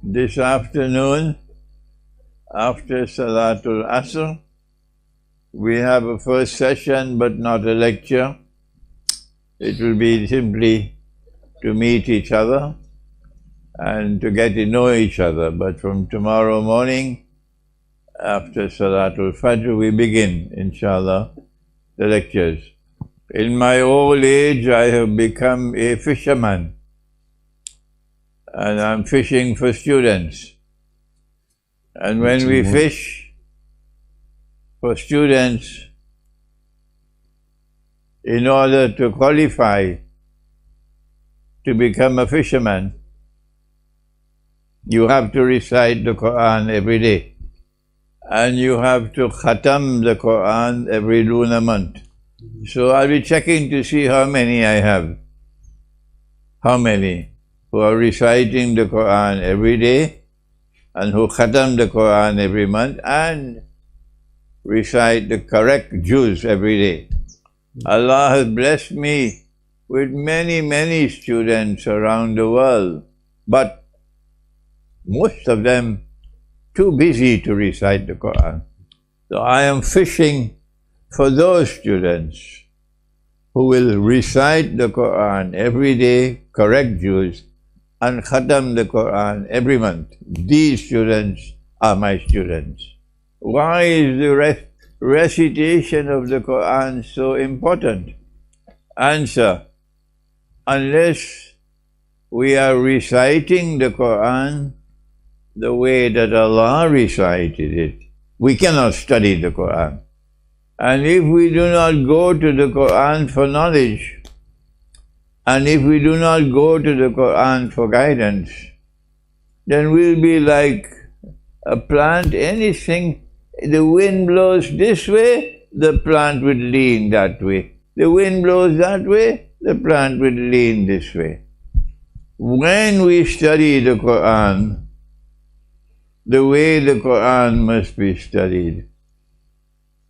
This afternoon, after Salatul Asr, we have a first session but not a lecture. It will be simply to meet each other and to get to know each other. But from tomorrow morning, after Salatul Fajr, we begin, inshallah, the lectures. In my old age, I have become a fisherman, and I'm fishing for students. And when we fish for students, in order to qualify to become a fisherman, you have to recite the Quran every day. And you have to khatam the Quran every lunar month. So I'll be checking to see how many I have. How many who are reciting the Quran every day and who khatam the Quran every month and recite the correct juz every day. Allah has blessed me with many students around the world, but most of them too busy to recite the Quran. So I am fishing for those students who will recite the Quran every day, correct juz, and khatam the Quran every month. These students are my students. Why is the recitation of the Quran so important? Answer: unless we are reciting the Quran the way that Allah recited it, we cannot study the Quran. And if we do not go to the Quran for knowledge, and if we do not go to the Quran for guidance, then we'll be like a plant. Anything, the wind blows this way, the plant will lean that way. The wind blows that way, the plant will lean this way. When we study the Quran, the way the Quran must be studied,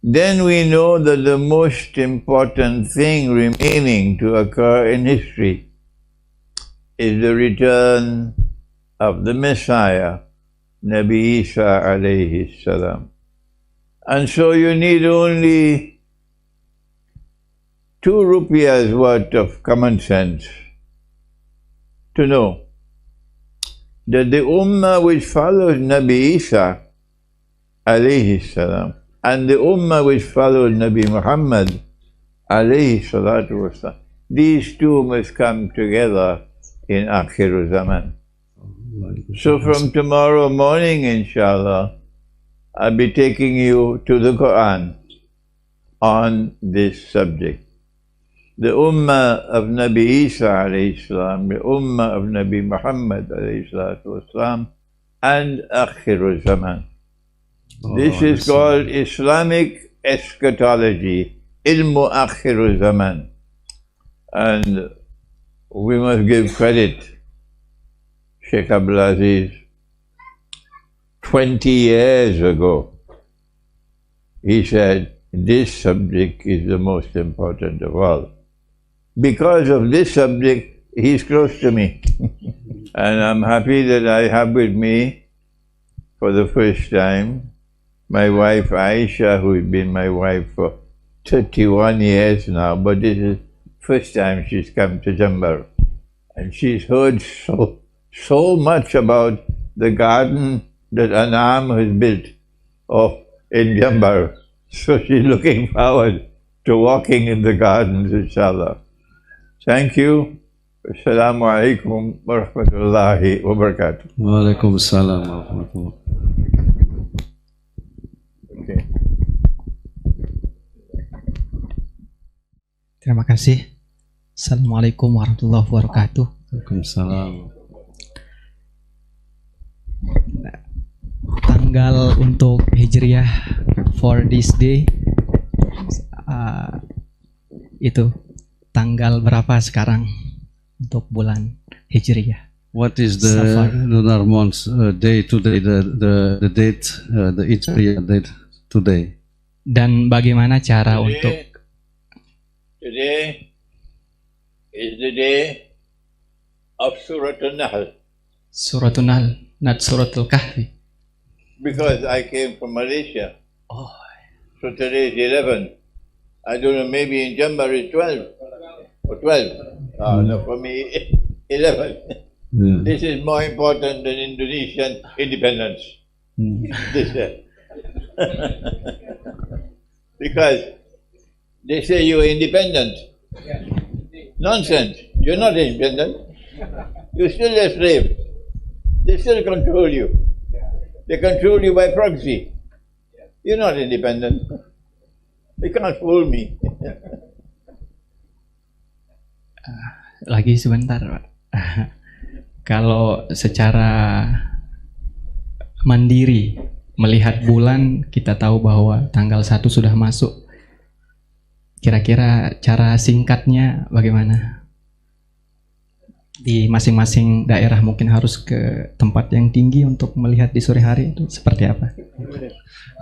then we know that the most important thing remaining to occur in history is the return of the Messiah, Nabi Isa alayhi salam. And so you need only 2 rupees worth of common sense to know that the Ummah which follows Nabi Isa alayhi salam and the Ummah which follows Nabi Muhammad alayhi salatu wasalam, these two must come together in Akhir Zaman. So from tomorrow morning, inshallah, I'll be taking you to the Quran on this subject. The Ummah of Nabi Isa alayhi salam, the Ummah of Nabi Muhammad alayhi salatu wasalam, and Akhir Zaman. This is called Islamic eschatology, Ilmu Akhir Zaman. And we must give credit, Sheikh Abdul Aziz. 20 years ago, he said, this subject is the most important of all. Because of this subject, he's close to me. And I'm happy that I have with me, for the first time, my wife Aisha, who has been my wife for 31 years now, but this is the first time she's come to Jember. And she's heard so much about the garden that Anam has built in Jember. So she's looking forward to walking in the gardens, inshallah. Thank you. Assalamu alaikum wa rahmatullahi wa barakatuh. Wa alaikum assalam wa rahmatullah. Okay. Terima kasih. Assalamualaikum warahmatullahi wabarakatuh. Waalaikumsalam. Tanggal untuk Hijriah for this day itu tanggal berapa sekarang untuk bulan Hijriah? What is the Safar. lunar month day today? The date, the Hijriah date today. Dan bagaimana cara Today is the day of Surah An-Nahl. Suratul Nahl, not Suratul Kahfi. Because I came from Malaysia. Oh, So today is 11. I don't know, maybe in Jember it's 12. Or 12. No, for me, 11. Yeah. This is more important than Indonesian independence. This, because they say you are independent. Nonsense. You're not independent. You're still a slave. They still control you. They control you by proxy. You're not independent. They can't fool me. lagi sebentar, Pak. Kalau secara mandiri melihat bulan, kita tahu bahwa tanggal 1 sudah masuk. Kira-kira cara singkatnya bagaimana? Di masing-masing daerah mungkin harus ke tempat yang tinggi untuk melihat di sore hari, itu seperti apa?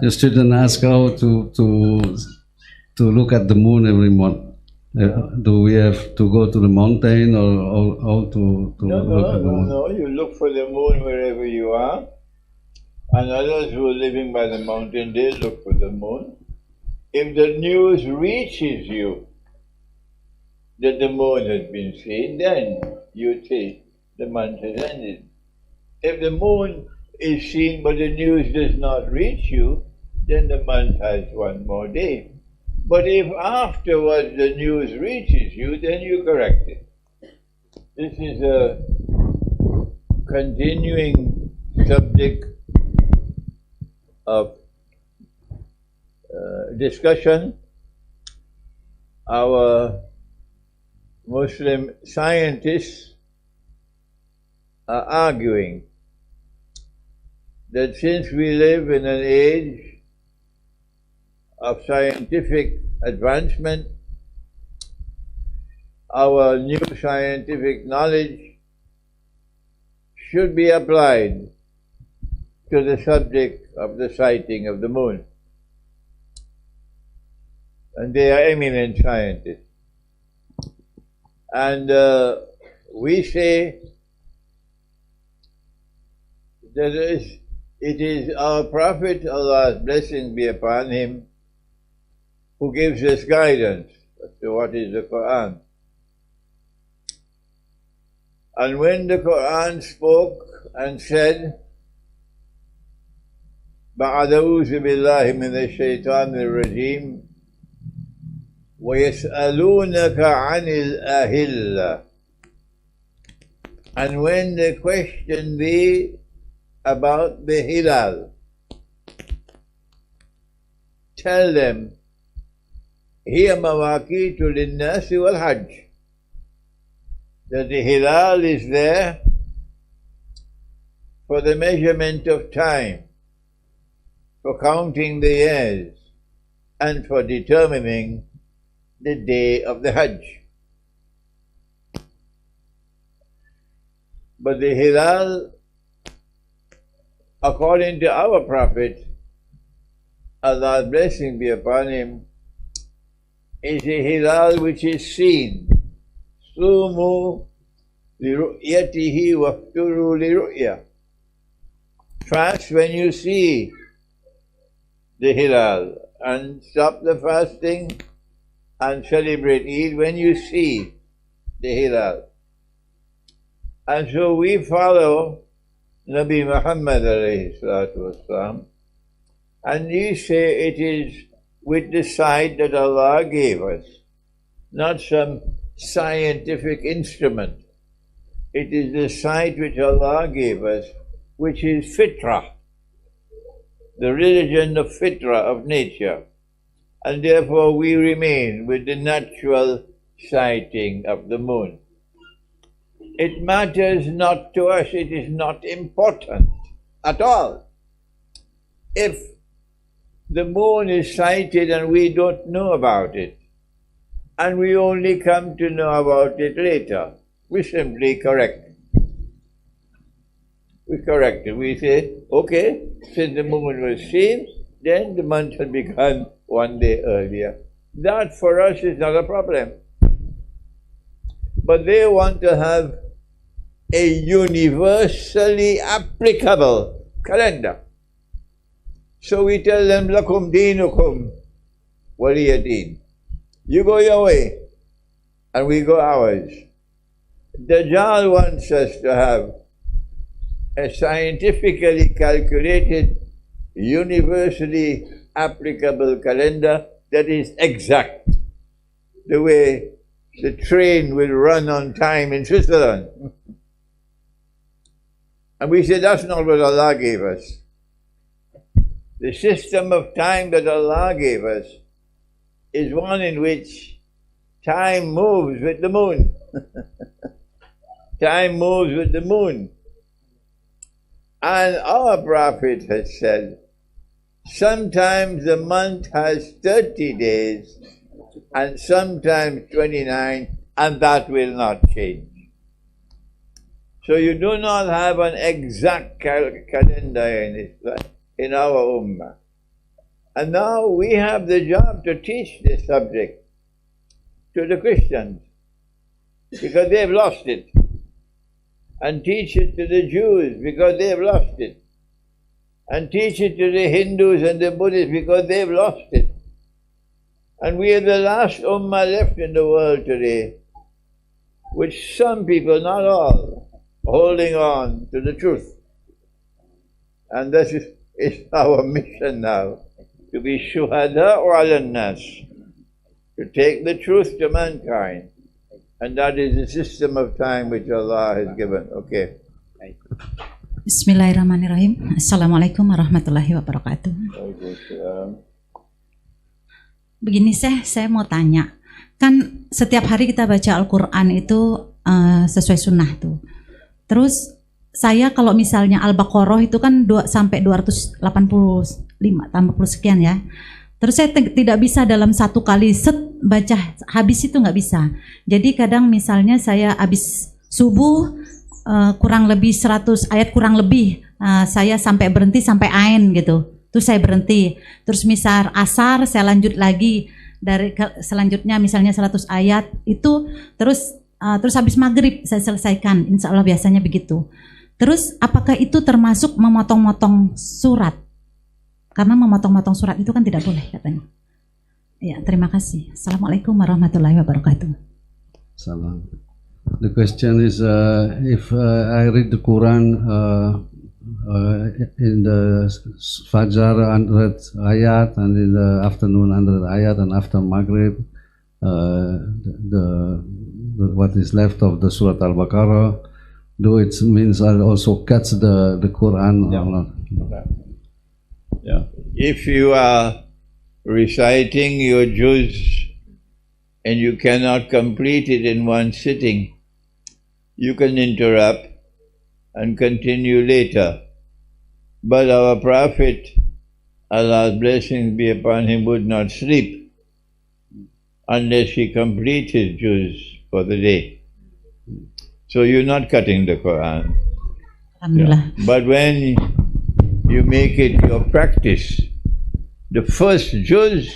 The student asked how to look at the moon every month. Do we have to go to the mountain or how to look at the moon? No, you look for the moon wherever you are. And others who are living by the mountain, they look for the moon. If the news reaches you that the moon has been seen, then you say the month has ended. If the moon is seen but the news does not reach you, then the month has one more day. But if afterwards the news reaches you, then you correct it. This is a continuing subject of discussion. Our Muslim scientists are arguing that since we live in an age of scientific advancement, our new scientific knowledge should be applied to the subject of the sighting of the moon. And they are eminent scientists. And we say that it is our Prophet, Allah's blessing be upon him, who gives us guidance as to what is the Quran. And when the Quran spoke and said, بَعْدَ أَعُوذُ بِاللَّهِ مِنَ الشَّيْطَانِ الرَّجِيمِ وَيَسْأَلُونَكَ عَنِ الْأَهِلَّةِ. And when they question thee about the hilal, tell them, هِيَ مَوَاقِيتُ لِلنَّاسِ وَالْحَجِّ, that the hilal is there for the measurement of time, for counting the years, and for determining the day of the Hajj. But the hilal, according to our Prophet, Allah's blessing be upon him, is a hilal which is seen. Sumu liru'yatihi wafturu liru'ya. Fast when you see the hilal, and stop the fasting and celebrate Eid when you see the hilal. And so we follow Nabi Muhammad alayhi salatu wasalam, and we say it is with the sight that Allah gave us, not some scientific instrument. It is the sight which Allah gave us, which is fitrah, the religion of fitrah, of nature. And therefore we remain with the natural sighting of the moon. It matters not to us, it is not important at all. If the moon is sighted and we don't know about it, and we only come to know about it later, we simply correct it. We correct it. We say, okay, since the moon was seen, then the month had begun one day earlier. That for us is not a problem. But they want to have a universally applicable calendar. So we tell them, lakum dinukum waliya din. You go your way, and we go ours. Dajjal wants us to have a scientifically calculated, universally applicable calendar that is exact, the way the train will run on time in Switzerland. And we say that's not what Allah gave us. The system of time that Allah gave us is one in which time moves with the moon. Time moves with the moon. And our Prophet has said, sometimes the month has 30 days and sometimes 29, and that will not change. So you do not have an exact calendar in our ummah. And now we have the job to teach this subject to the Christians, because they've lost it. And teach it to the Jews, because they've lost it. And teach it to the Hindus and the Buddhists, because they've lost it. And we are the last ummah left in the world today, which some people, not all, holding on to the truth. And this is our mission now, to be shuhada ala nas, to take the truth to mankind. And that is the system of time which Allah has given. Okay. Bismillahirrahmanirrahim. Assalamualaikum warahmatullahi wabarakatuh. Begini saya mau tanya, kan setiap hari kita baca Al-Quran itu sesuai sunnah tuh. Terus saya kalau misalnya Al-Baqarah itu kan 2 sampai 285 tambah plus sekian ya. Terus saya tidak bisa dalam satu kali baca habis, itu nggak bisa. Jadi kadang misalnya saya habis subuh kurang lebih 100 ayat kurang lebih, saya sampai berhenti sampai ain gitu. Terus saya berhenti. Terus misal asar saya lanjut lagi dari selanjutnya misalnya 100 ayat itu, terus habis maghrib saya selesaikan. Insya Allah biasanya begitu. Terus apakah itu termasuk memotong-motong surat? Karena memotong-motong surat itu kan tidak boleh katanya. Ya, terima kasih. Assalamualaikum warahmatullahi wabarakatuh. Salam. The question is, if I read the Quran in the Fajr 100 ayat, and in the afternoon 100 ayat, and after Maghrib the what is left of the Surah Al-Baqarah, do it means I also cut the Quran or not? Yeah. If you are reciting your juz and you cannot complete it in one sitting, you can interrupt and continue later. But our Prophet, Allah's blessings be upon him, would not sleep unless he complete his juz for the day. So you're not cutting the Quran. Alhamdulillah. Yeah. But when you make it your practice, the first juz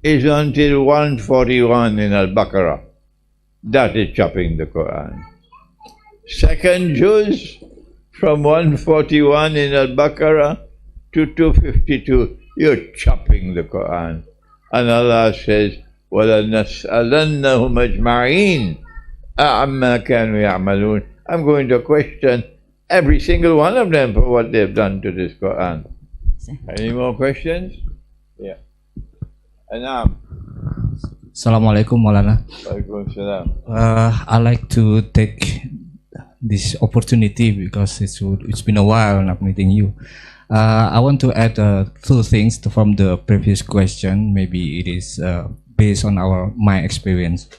is until 141 in Al-Baqarah. That is chopping the Quran. Second juz from 141 in Al-Baqarah to 252, you're chopping the Quran. And Allah says, وَلَنَسْأَلَنَّهُمْ أَجْمَعِينَ أَعَمَّا كَانُوا يَعْمَلُونَ. I'm going to question every single one of them for what they've done to this Quran. Any more questions? Yeah. Anam. Assalamualaikum Maulana. Waalaikumsalam. I like to take this opportunity because it's been a while not meeting you. I want to add two things from the previous question. Maybe it is based on my experience.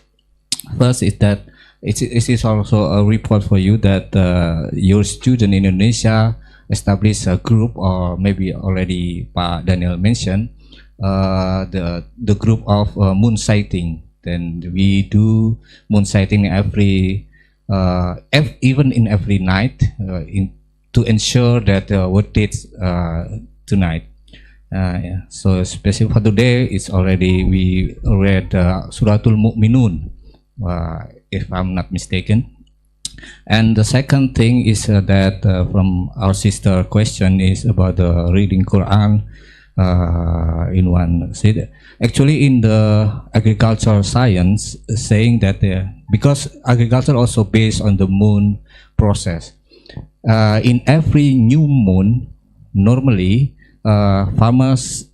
First is that it is also a report for you that your student in Indonesia established a group, or maybe already Pak Daniel mentioned the group of moon sighting. Then we do moon sighting even in every night to ensure that what dates tonight. Yeah. So especially for today, it's already we read Suratul Mu'minun, if I'm not mistaken. And the second thing is that from our sister question is about the reading Quran in one city. Actually, in the agricultural science, saying that because agriculture also based on the moon process. In every new moon, normally farmers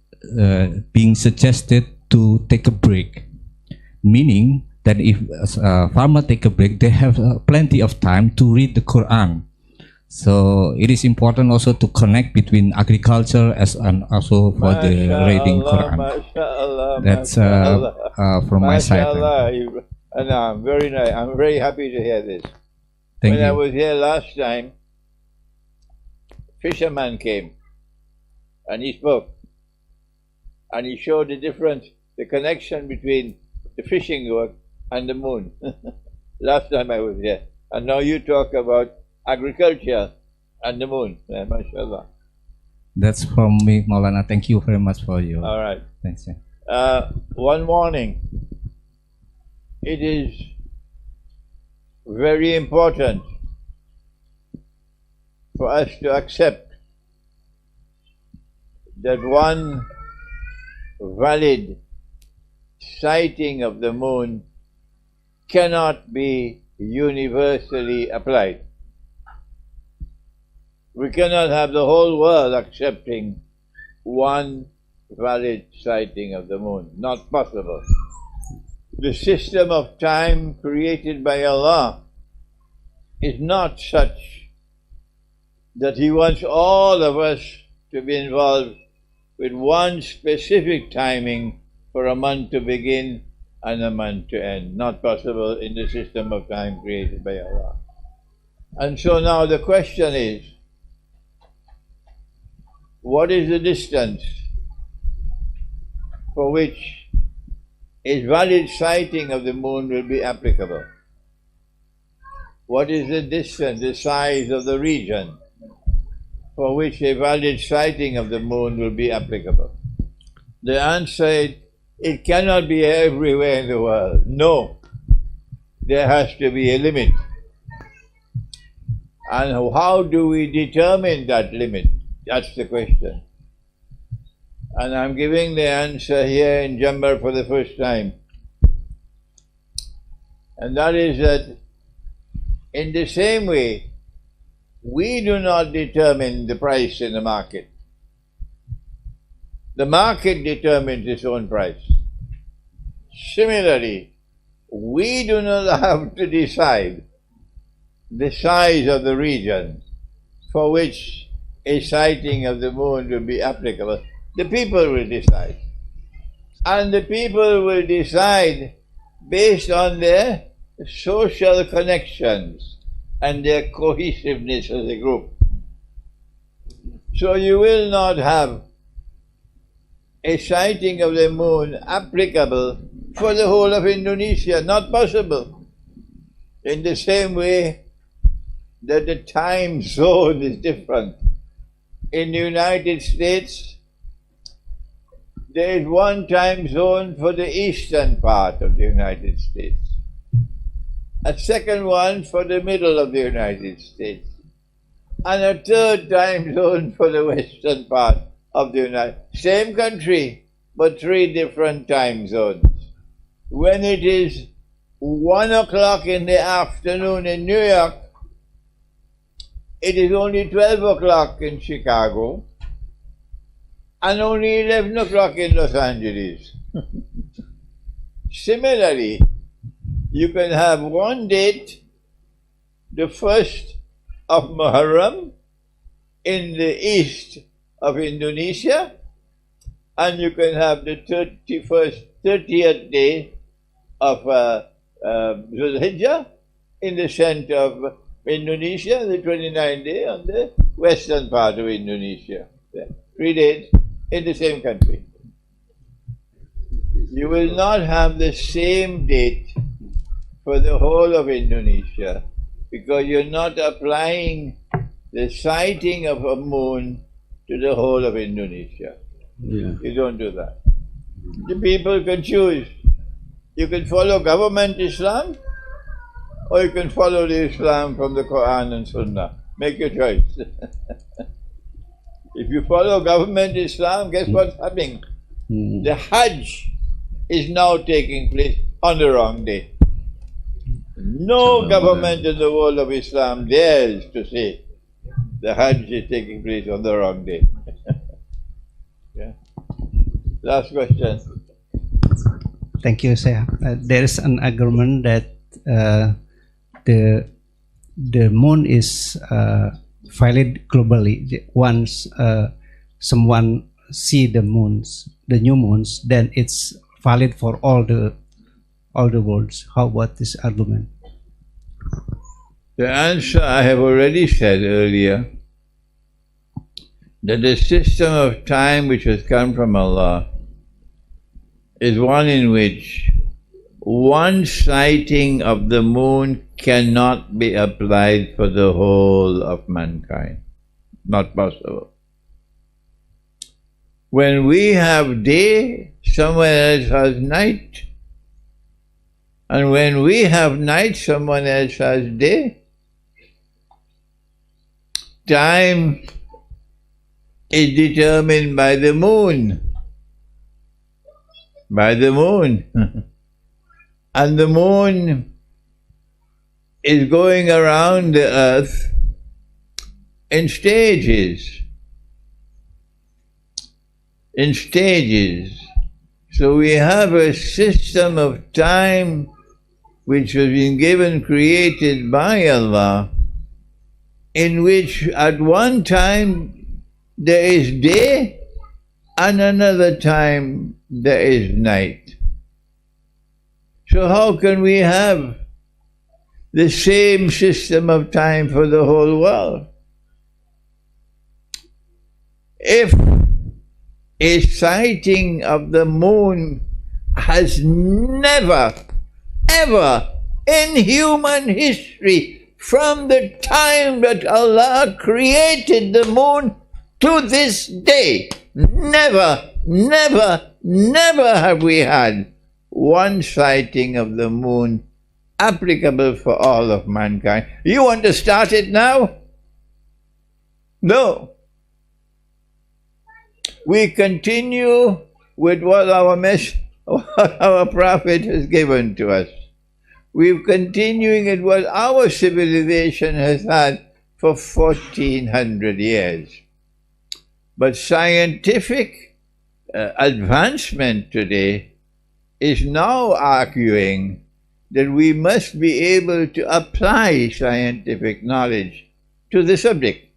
being suggested to take a break, meaning that if a farmer take a break, they have plenty of time to read the Quran. So it is important also to connect between agriculture and also for the reading Quran. That's from my side. And I'm very nice. I'm very happy to hear this. Thank when you. I was here last time, fisherman came and he spoke and he showed the difference, the connection between the fishing work and the moon. Last time I was here. And now you talk about agriculture and the moon. MashaAllah. That's from me, Maulana. Thank you very much for your. All right. Thanks. Yeah. One morning, it is very important for us to accept that one valid sighting of the moon cannot be universally applied. We cannot have the whole world accepting one valid sighting of the moon. Not possible. The system of time created by Allah is not such that He wants all of us to be involved with one specific timing for a month to begin and a month to end. Not possible in the system of time created by Allah. And so now the question is, what is the distance for which a valid sighting of the moon will be applicable? What is the distance, the size of the region for which a valid sighting of the moon will be applicable? The answer is, it cannot be everywhere in the world. No, there has to be a limit. And how do we determine that limit? That's the question. And I'm giving the answer here in Jember for the first time. And that is that in the same way, we do not determine the price in the market. The market determines its own price. Similarly, we do not have to decide the size of the region for which a sighting of the moon will be applicable. The people will decide. And the people will decide based on their social connections and their cohesiveness as a group. So you will not have a sighting of the moon applicable for the whole of Indonesia. Not possible. In the same way that the time zone is different. In the United States, there is one time zone for the eastern part of the United States, a second one for the middle of the United States, and a third time zone for the western part of the United States. Same country, but three different time zones. When it is 1 o'clock in the afternoon in New York, it is only 12 o'clock in Chicago and only 11 o'clock in Los Angeles. Similarly, you can have one date, the 1st of Muharram in the east of Indonesia, and you can have the 30th day of Zulhijjah in the center of Indonesia, the 29th day on the western part of Indonesia. 3 days in the same country. You will not have the same date for the whole of Indonesia because you're not applying the sighting of a moon to the whole of Indonesia. Yeah. You don't do that. The people can choose. You can follow government Islam, or you can follow the Islam from the Quran and Sunnah. Make your choice. If you follow government Islam, guess what's happening? The Hajj is now taking place on the wrong day. No government in the world of Islam dares to say the Hajj is taking place on the wrong day. Yeah. Last question. Thank you, sir. There is an argument that the moon is valid globally. Once someone see the moons, the new moons, then it's valid for all the worlds. How about this argument? The answer I have already said earlier, that the system of time which has come from Allah is one in which one sighting of the moon cannot be applied for the whole of mankind. Not possible. When we have day, someone else has night. And when we have night, someone else has day. Time is determined by the moon. By the moon. And the moon is going around the earth in stages. In stages. So we have a system of time which has been given, created by Allah, in which at one time there is day and another time there is night. So how can we have the same system of time for the whole world? If a sighting of the moon has never, ever in human history, from the time that Allah created the moon to this day, never, never, never have we had one sighting of the moon applicable for all of mankind. You want to start it now? No. We continue with what our Prophet has given to us. We're continuing at what our civilization has had for 1400 years. But scientific advancement today is now arguing that we must be able to apply scientific knowledge to the subject.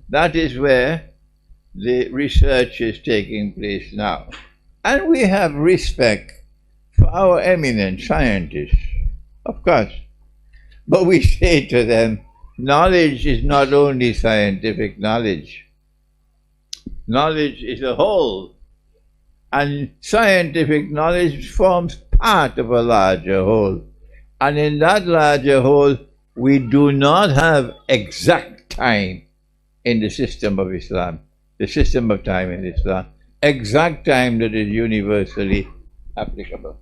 That is where the research is taking place now. And we have respect for our eminent scientists, of course. But we say to them, knowledge is not only scientific knowledge. Knowledge is a whole. And scientific knowledge forms part of a larger whole. And in that larger whole, we do not have exact time in the system of Islam, the system of time in Islam, exact time that is universally applicable.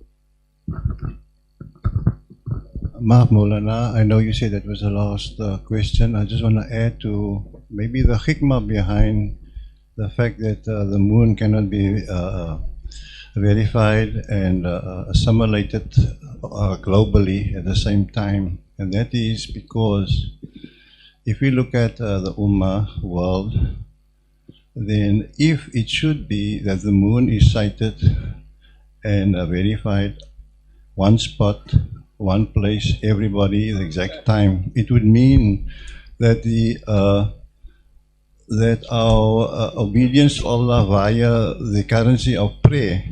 Maaf Maulana, I know you said that was the last question. I just want to add to maybe the hikmah behind the fact that the moon cannot be verified and assimilated globally at the same time. And that is because if we look at the Ummah world, then if it should be that the moon is sighted and verified, one spot, one place, everybody, the exact time, it would mean that that our obedience to Allah via the currency of prayer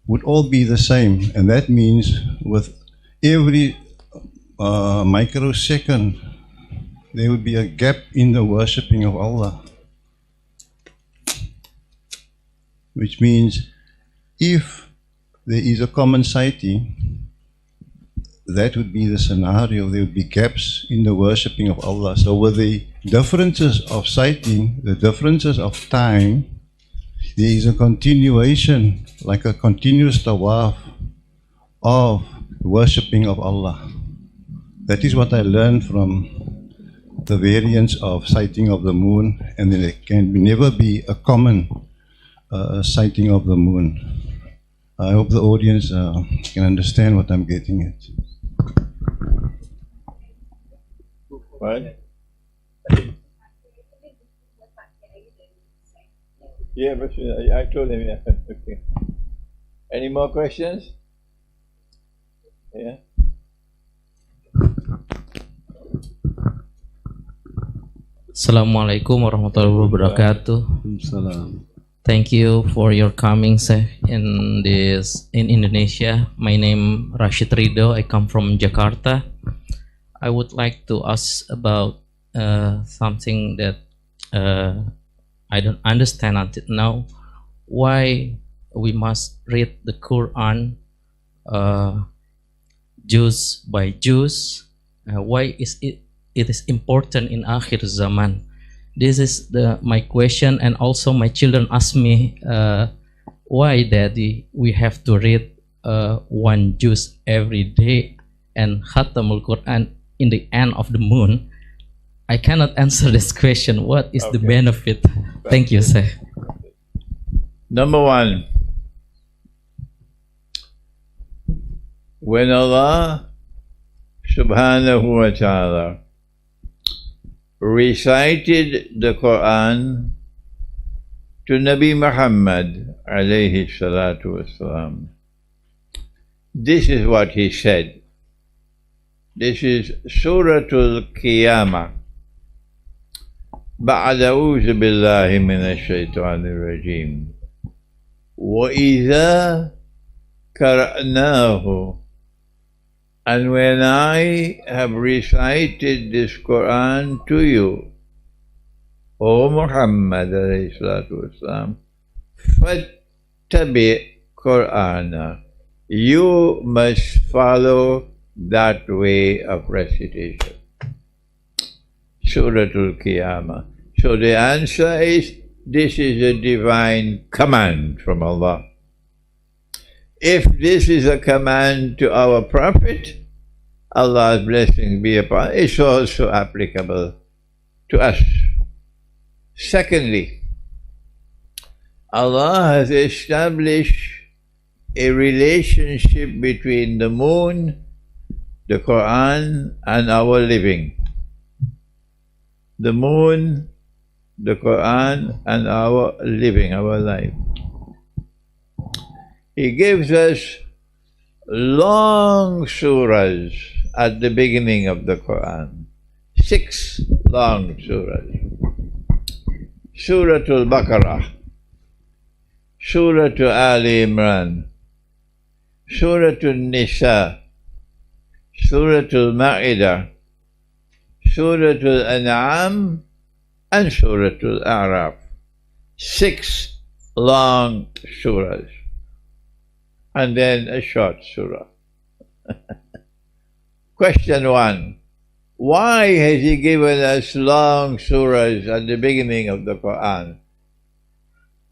would all be the same. And that means with every microsecond, there would be a gap in the worshipping of Allah. Which means if there is a common sighting, that would be the scenario. There would be gaps in the worshipping of Allah. So with the differences of sighting, the differences of time, there is a continuation, like a continuous tawaf of worshipping of Allah. That is what I learned from the variance of sighting of the moon, and then it can never be a common sighting of the moon. I hope the audience can understand what I'm getting at. What? Yeah, but I told him, yeah. Okay. Any more questions? Yeah. Assalamualaikum warahmatullahi wabarakatuh. Salam. Thank you for your coming, sir, in Indonesia. My name Rashid Rido. I come from Jakarta. I would like to ask about something that I don't understand until now. Why we must read the Quran juz by juz? Why is it is important in akhir zaman? This is my question, and also my children ask me, why, Daddy, we have to read one juz every day and khatamul Quran in the end of the moon? I cannot answer this question. What is the benefit? Thank you, sir. Number one, when Allah subhanahu wa ta'ala recited the Quran to Nabi Muhammad alayhi salatu wasalam, this is what he said. This is Suratul Qiyamah. بعد أعوذ بالله من الشيطان الرجيم وإذا قرأناه, and when I have recited this Quran to you, O Muhammad alayhi salatu wasalam, fattabi Qur'ana, you must follow that way of recitation. Suratul Qiyamah. So the answer is, this is a divine command from Allah. If this is a command to our Prophet, Allah's blessing be upon it, it's also applicable to us. Secondly, Allah has established a relationship between the moon, the Quran, and our living. The moon, the Quran, and our living, our life. He gives us long surahs at the beginning of the Quran. 6 long surahs. Suratul Baqarah, Suratul Ali Imran, Suratul Nisa, Suratul Ma'idah, Suratul An'am, and Suratul A'raf. 6 long surahs. And then a short surah. Question 1. Why has He given us long surahs at the beginning of the Quran,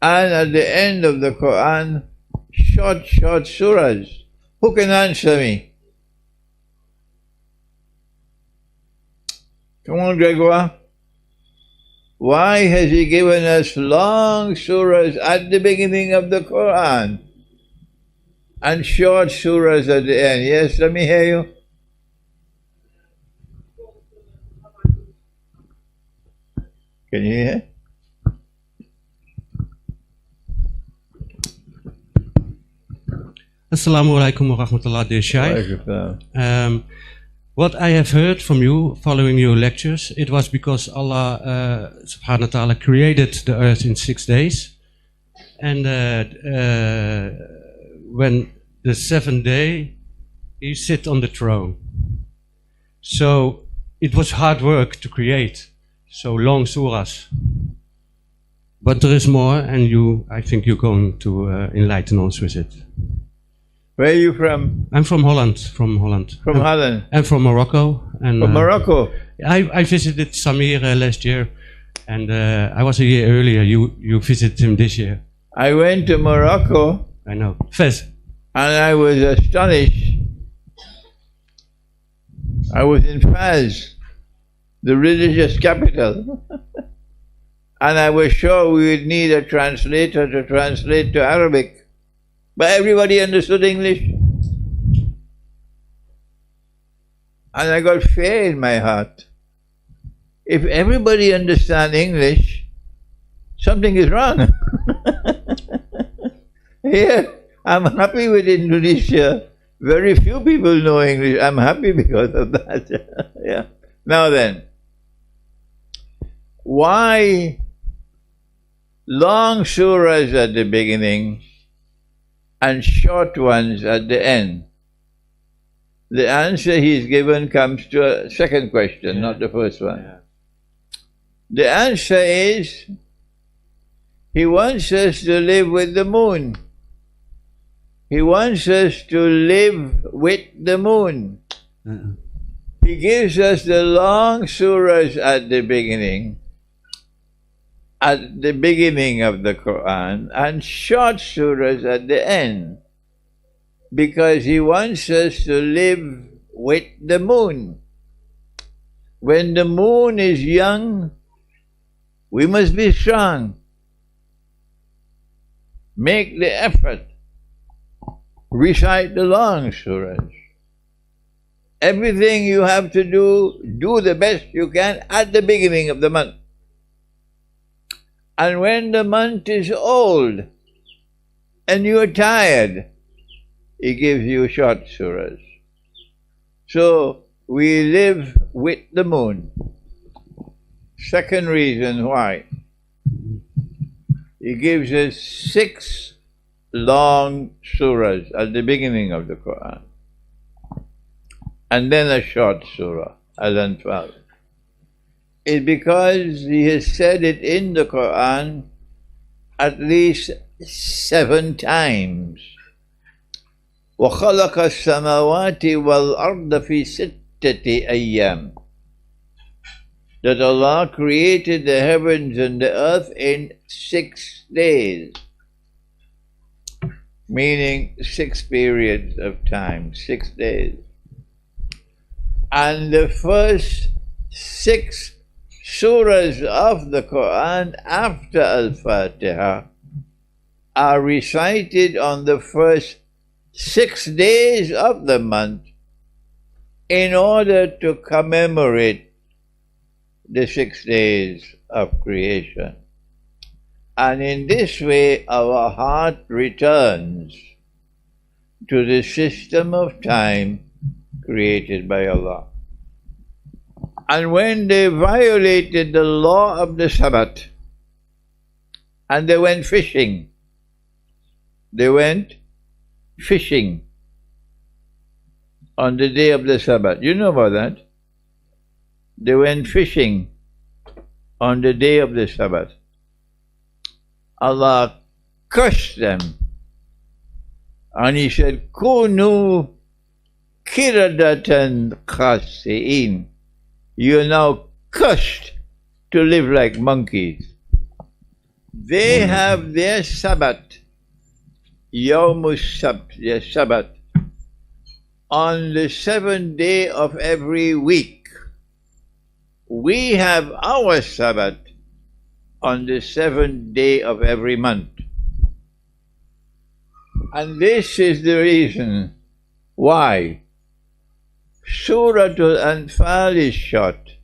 and at the end of the Quran, short surahs? Who can answer me? Come on, Gregoire. Why has He given us long surahs at the beginning of the Quran and short surahs at the end? Yes, let me hear you. Can you hear? Assalamu alaikum wa rahmatullah, dear Shaykh. What I have heard from you following your lectures, it was because Allah subhanahu wa ta'ala created the earth in 6 days, and when the 7th day He sit on the throne. So it was hard work to create so long surahs, but there is more, and I think you're going to enlighten us with it. Where are you from? I'm from Holland. From Holland. From Holland? And from Morocco. And, from Morocco? I visited Samir last year, and I was a year earlier. You visited him this year. I went to Morocco. I know. Fez. And I was astonished I was in Fez, the religious capital, and I was sure we would need a translator to translate to Arabic, but everybody understood English. And I got fear in my heart. If everybody understands English, something is wrong. Here, I'm happy with Indonesia. Very few people know English. I'm happy because of that. Yeah. Now then, why long surahs at the beginning and short ones at the end? The answer he's given comes to a second question, not the first one. Yeah. The answer is, he wants us to live with the moon. He wants us to live with the moon. He gives us the long surahs at the beginning of the Quran, and short surahs at the end, because he wants us to live with the moon. When the moon is young, we must be strong. Make the effort. Recite the long surahs. Everything you have to do the best you can at the beginning of the month. And when the month is old and you are tired, he gives you short surahs. So we live with the moon. Second reason why. He gives us 6 long surahs at the beginning of the Quran, and then a short surah, Al-Anfal. It's because he has said it in the Quran at least 7 times. وَخَلَقَ السَّمَاوَاتِ وَالْأَرْضَ فِي 6 أَيَّامٍ. That Allah created the heavens and the earth in 6 days. Meaning 6 periods of time, 6 days. And the first 6 surahs of the Quran after Al-Fatiha are recited on the first 6 days of the month in order to commemorate the 6 days of creation. And in this way, our heart returns to the system of time created by Allah. And when they violated the law of the Sabbath, and they went fishing on the day of the Sabbath. You know about that? They went fishing on the day of the Sabbath. Allah cursed them, and he said, Kunu kiradatan khasi'in. You are now cursed to live like monkeys. They have their Sabbath, Yawmus Sabt, their Sabbath, on the 7th day of every week. We have our Sabbath on the 7th day of every month. And this is the reason why Surah Al-Anfal is short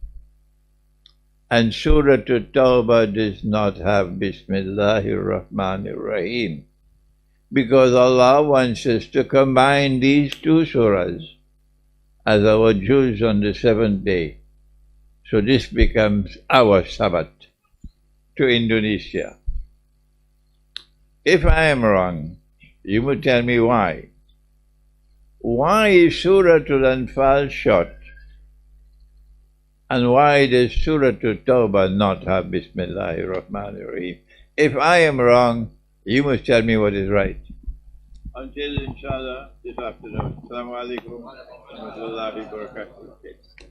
and Surah At-Tawbah does not have Bismillahir Rahmanir Rahim, because Allah wants us to combine these 2 surahs as our Jews on the 7th day. So this becomes our Sabbath to Indonesia. If I am wrong, you will tell me why. Why is Surah Al-Anfal short? And why does Surah At-Tawbah not have Bismillahir Rahmanir Rahim? If I am wrong, you must tell me what is right. Until inshallah this afternoon. Assalamu alaikum wa rahmatullahi wa barakatuh.